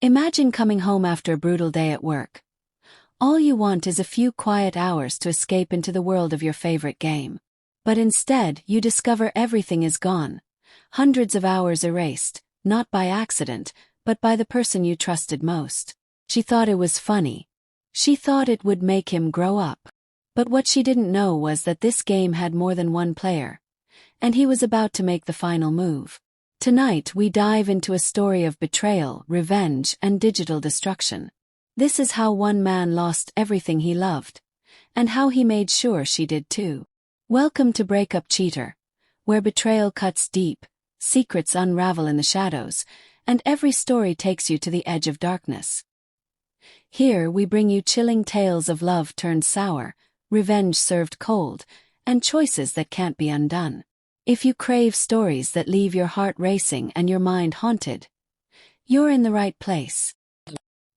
Imagine coming home after a brutal day at work. All you want is a few quiet hours to escape into the world of your favorite game. But instead, you discover everything is gone. Hundreds of hours erased, not by accident, but by the person you trusted most. She thought it was funny. She thought it would make him grow up. But what she didn't know was that this game had more than one player. And he was about to make the final move. Tonight we dive into a story of betrayal, revenge, and digital destruction. This is how one man lost everything he loved. And how he made sure she did too. Welcome to Breakup Cheater, where betrayal cuts deep, secrets unravel in the shadows, and every story takes you to the edge of darkness. Here we bring you chilling tales of love turned sour, revenge served cold, and choices that can't be undone. If you crave stories that leave your heart racing and your mind haunted, you're in the right place.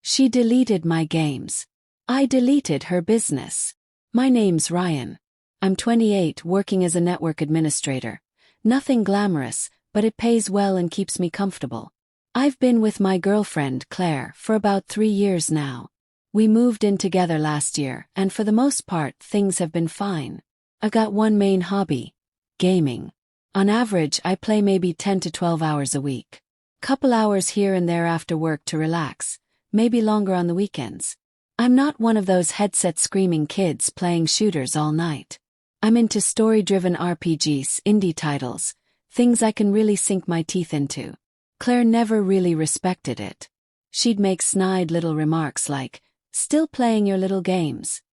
She deleted my games. I deleted her business. My name's Ryan. I'm 28, working as a network administrator. Nothing glamorous, but it pays well and keeps me comfortable. I've been with my girlfriend, Claire, for about 3 years now. We moved in together last year, and for the most part, things have been fine. I've got one main hobby: gaming. On average, I play maybe 10 to 12 hours a week. Couple hours here and there after work to relax, maybe longer on the weekends. I'm not one of those headset-screaming kids playing shooters all night. I'm into story-driven RPGs, indie titles, things I can really sink my teeth into. Claire never really respected it. She'd make snide little remarks like, "Still playing your little games?"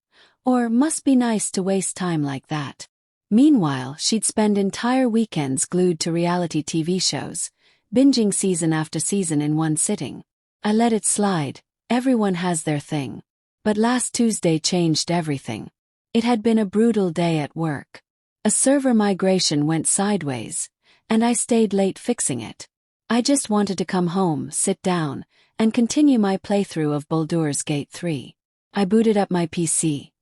Or, "Must be nice to waste time like that." Meanwhile, she'd spend entire weekends glued to reality TV shows, binging season after season in one sitting. I let it slide. Everyone has their thing. But last Tuesday changed everything. It had been a brutal day at work. A server migration went sideways, and I stayed late fixing it. I just wanted to come home, sit down, and continue my playthrough of Baldur's Gate 3. I booted up my PC.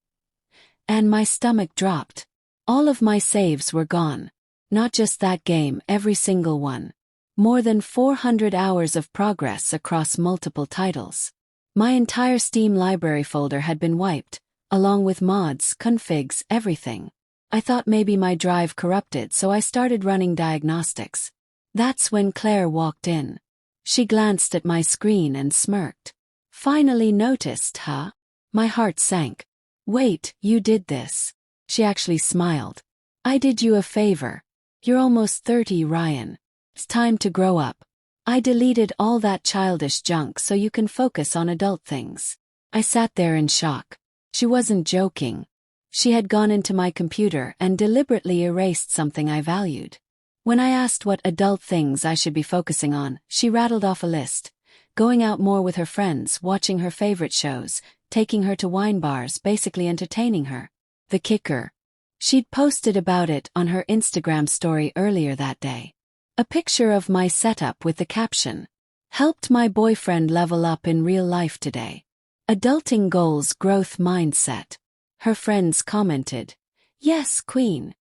And my stomach dropped. All of my saves were gone. Not just that game, every single one. More than 400 hours of progress across multiple titles. My entire Steam library folder had been wiped, along with mods, configs, everything. I thought maybe my drive corrupted, so I started running diagnostics. That's when Claire walked in. She glanced at my screen and smirked. "Finally noticed, huh?" My heart sank. "Wait, you did this?" She actually smiled. "I did you a favor. You're almost 30, Ryan. It's time to grow up. I deleted all that childish junk so you can focus on adult things." I sat there in shock. She wasn't joking. She had gone into my computer and deliberately erased something I valued. When I asked what adult things I should be focusing on, she rattled off a list. Going out more with her friends, watching her favorite shows, taking her to wine bars, basically entertaining her. The kicker. She'd posted about it on her Instagram story earlier that day. A picture of my setup with the caption, "Helped my boyfriend level up in real life today. Adulting goals, growth mindset." Her friends commented, "Yes, queen."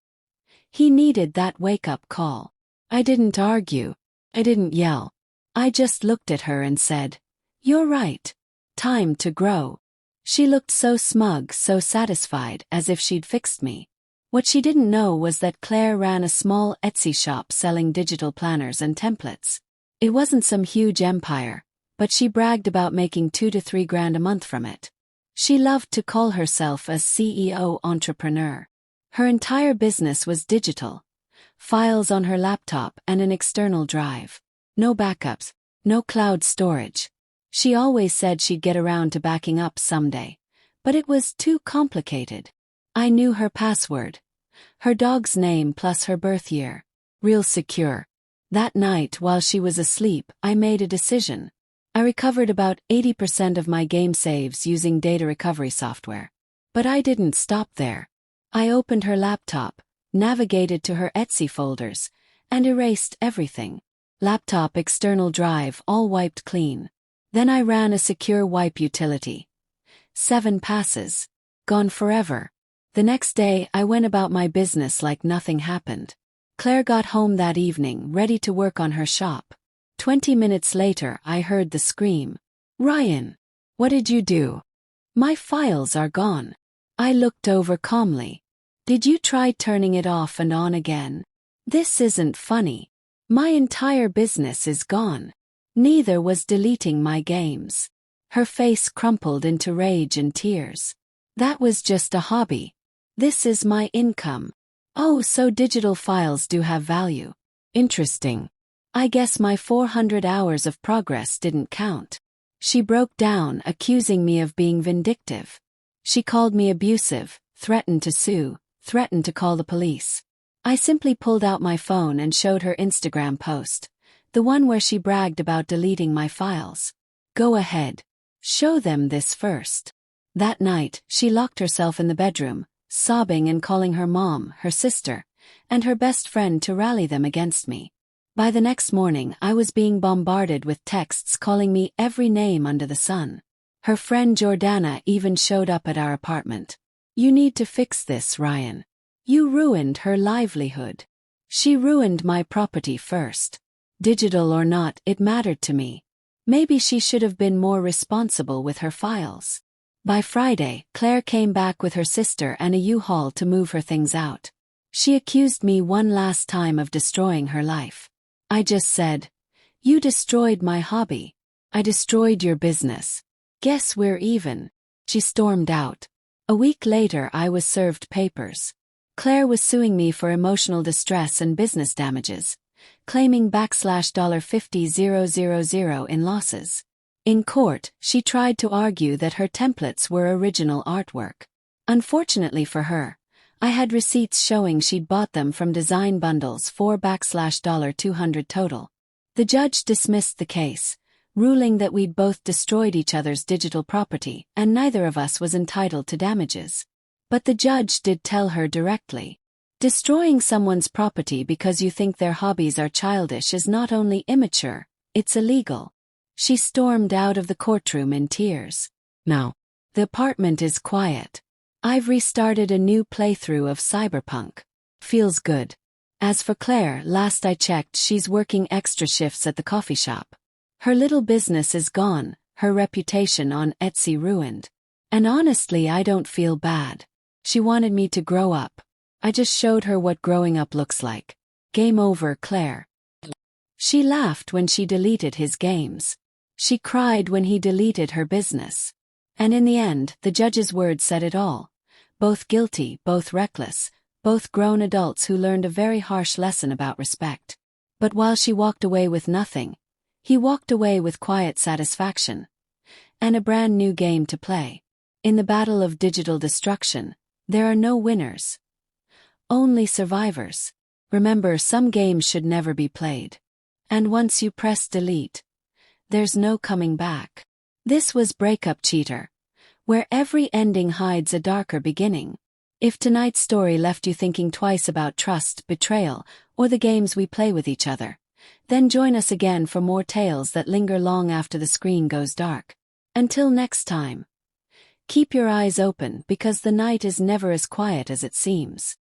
He needed that wake-up call. I didn't argue. I didn't yell. I just looked at her and said, "You're right. Time to grow." She looked so smug, so satisfied, as if she'd fixed me. What she didn't know was that Claire ran a small Etsy shop selling digital planners and templates. It wasn't some huge empire, but she bragged about making 2 to 3 grand a month from it. She loved to call herself a CEO entrepreneur. Her entire business was digital. Files on her laptop and an external drive. No backups, no cloud storage. She always said she'd get around to backing up someday, but it was too complicated. I knew her password. Her dog's name plus her birth year. Real secure. That night, while she was asleep, I made a decision. I recovered about 80% of my game saves using data recovery software. But I didn't stop there. I opened her laptop, navigated to her Etsy folders, and erased everything. Laptop external drive all wiped clean. Then I ran a secure wipe utility. 7 passes. Gone forever. The next day, I went about my business like nothing happened. Claire got home that evening, ready to work on her shop. 20 minutes later, I heard the scream. Ryan, what did you do? My files are gone. I looked over calmly. Did you try turning it off and on again? This isn't funny. My entire business is gone. Neither was deleting my games. Her face crumpled into rage and tears. That was just a hobby. This is my income. Oh, so digital files do have value. Interesting. I guess my 400 hours of progress didn't count. She broke down, accusing me of being vindictive. She called me abusive, threatened to sue, threatened to call the police. I simply pulled out my phone and showed her Instagram post, the one where she bragged about deleting my files. Go ahead. Show them this first. That night, she locked herself in the bedroom, sobbing and calling her mom, her sister, and her best friend to rally them against me. By the next morning, I was being bombarded with texts calling me every name under the sun. Her friend Jordana even showed up at our apartment. You need to fix this, Ryan. You ruined her livelihood. She ruined my property first. Digital or not, it mattered to me. Maybe she should have been more responsible with her files. By Friday, Claire came back with her sister and a U-Haul to move her things out. She accused me one last time of destroying her life. I just said, you destroyed my hobby. I destroyed your business. Guess we're even. She stormed out. A week later, I was served papers. Claire was suing me for emotional distress and business damages, claiming $50,000 in losses. In court, she tried to argue that her templates were original artwork. Unfortunately for her, I had receipts showing she'd bought them from design bundles for $200 total. The judge dismissed the case, ruling that we'd both destroyed each other's digital property and neither of us was entitled to damages. But the judge did tell her directly, destroying someone's property because you think their hobbies are childish is not only immature, it's illegal. She stormed out of the courtroom in tears. Now, the apartment is quiet. I've restarted a new playthrough of Cyberpunk. Feels good. As for Claire, last I checked, she's working extra shifts at the coffee shop. Her little business is gone, her reputation on Etsy ruined. And honestly, I don't feel bad. She wanted me to grow up. I just showed her what growing up looks like. Game over, Claire. She laughed when she deleted his games. She cried when he deleted her business. And in the end, the judge's words said it all. Both guilty, both reckless, both grown adults who learned a very harsh lesson about respect. But while she walked away with nothing, he walked away with quiet satisfaction. And a brand new game to play. In the battle of digital destruction, there are no winners. Only survivors. Remember, some games should never be played. And once you press delete, there's no coming back. This was Breakup Cheater, where every ending hides a darker beginning. If tonight's story left you thinking twice about trust, betrayal, or the games we play with each other, then join us again for more tales that linger long after the screen goes dark. Until next time, keep your eyes open because the night is never as quiet as it seems.